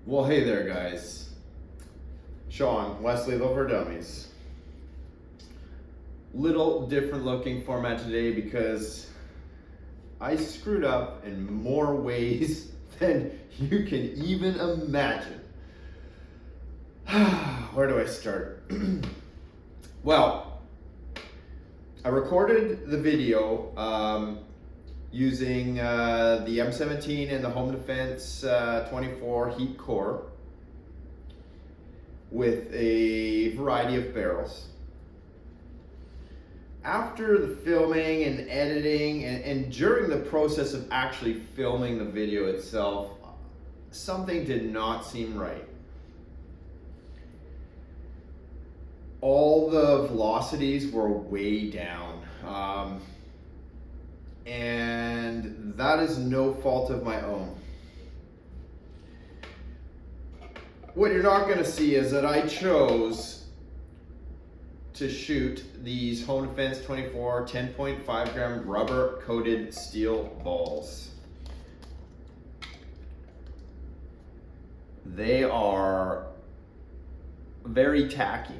Well, hey there, guys. Sean, Wesley, Lover Dummies. Little different looking format today because I screwed up in more ways than you can even imagine. Where do I start? Well, I recorded the video using the M17 and the Home Defense 24 heat core with a variety of barrels. After the filming and editing and during the process of actually filming the video itself, something did not seem right. All the velocities were way down. And that is no fault of my own. What you're not going to see is that I chose to shoot these Home Defense 24 10.5 gram rubber coated steel balls. They are very tacky.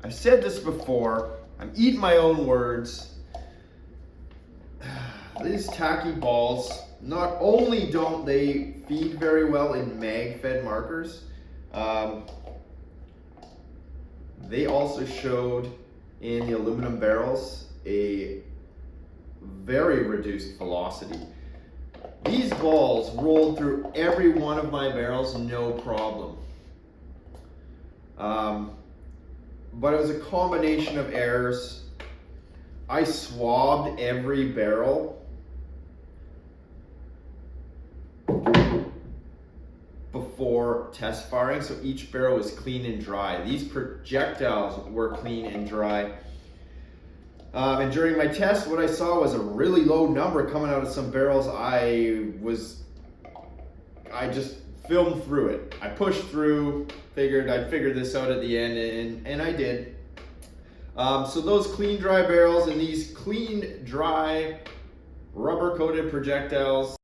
I've said this before, I'm eating my own words. These tacky balls, not only don't they feed very well in mag-fed markers, they also showed in the aluminum barrels a very reduced velocity. These balls rolled through every one of my barrels, no problem. But it was a combination of errors. I swabbed every barrel before test firing, so each barrel was clean and dry. These projectiles were clean and dry. And during my test, what I saw was a really low number coming out of some barrels. I just filmed through it. I pushed through, figured I'd figure this out at the end, and I did. So those clean dry barrels and these clean dry rubber coated projectiles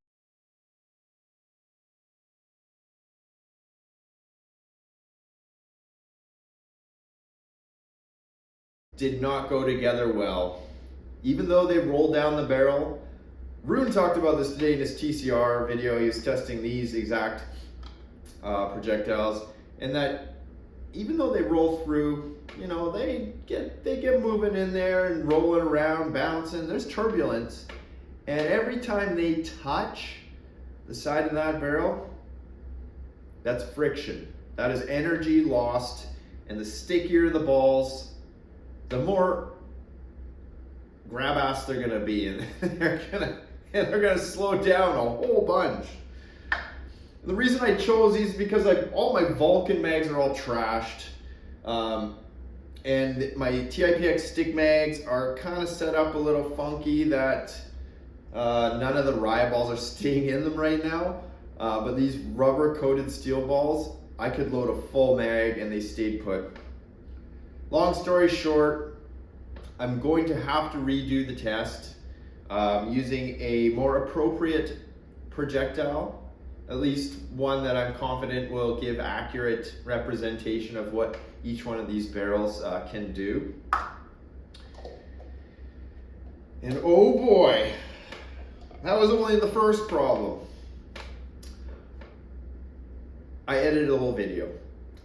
did not go together well. Even though they rolled down the barrel, Rune talked about this today in his TCR video. He was testing these exact projectiles, and that even though they roll through, you know, they get moving in there and rolling around, bouncing. There's turbulence, and every time they touch the side of that barrel, that's friction. That is energy lost, and the stickier the balls, the more grab ass they're gonna be, and they're gonna slow down a whole bunch. And the reason I chose these is because all my Valken mags are all trashed, and my TIPX stick mags are kind of set up a little funky that none of the riot balls are staying in them right now. But these rubber coated steel balls, I could load a full mag and they stayed put. Long story short, I'm going to have to redo the test using a more appropriate projectile, at least one that I'm confident will give accurate representation of what each one of these barrels can do. And oh boy, that was only the first problem. I edited a whole video.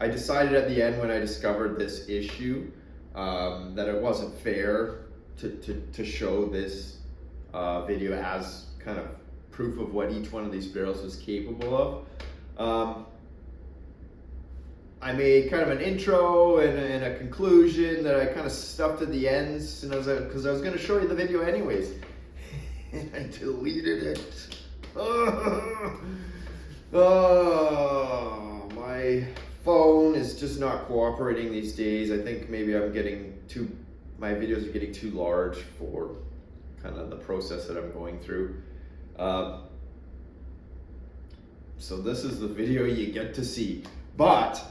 I decided at the end when I discovered this issue that it wasn't fair to show this video as kind of proof of what each one of these barrels was capable of. I made kind of an intro and a conclusion that I kind of stuffed at the ends, and because I was going to show you the video anyways, and I deleted it. Oh, my phone is just not cooperating these days. I think maybe my videos are getting too large for kind of the process that I'm going through. So this is the video you get to see. But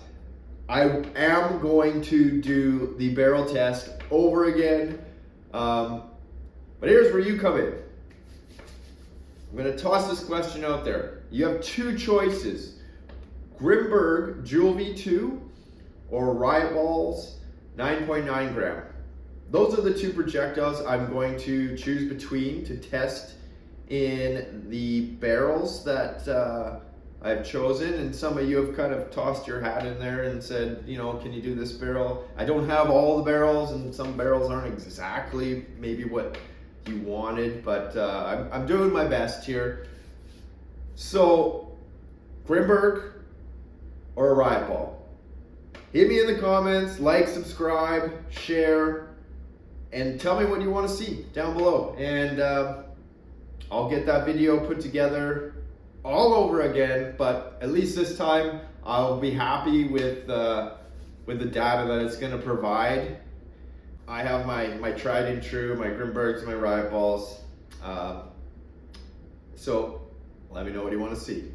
I am going to do the barrel test over again. But here's where you come in. I'm going to toss this question out there. You have two choices. Grimberg Jewel V2 or Riot Balls 9.9 gram. Those are the two projectiles I'm going to choose between to test in the barrels that I've chosen. And some of you have kind of tossed your hat in there and said, you know, can you do this barrel? I don't have all the barrels, and some barrels aren't exactly maybe what you wanted, but I'm doing my best here. So, Grimberg or a Riot Ball? Hit me in the comments, like, subscribe, share, and tell me what you want to see down below. And I'll get that video put together all over again, but at least this time I'll be happy with the data that it's going to provide. I have my tried and true, my Grimbergs, my Riot Balls. So let me know what you want to see.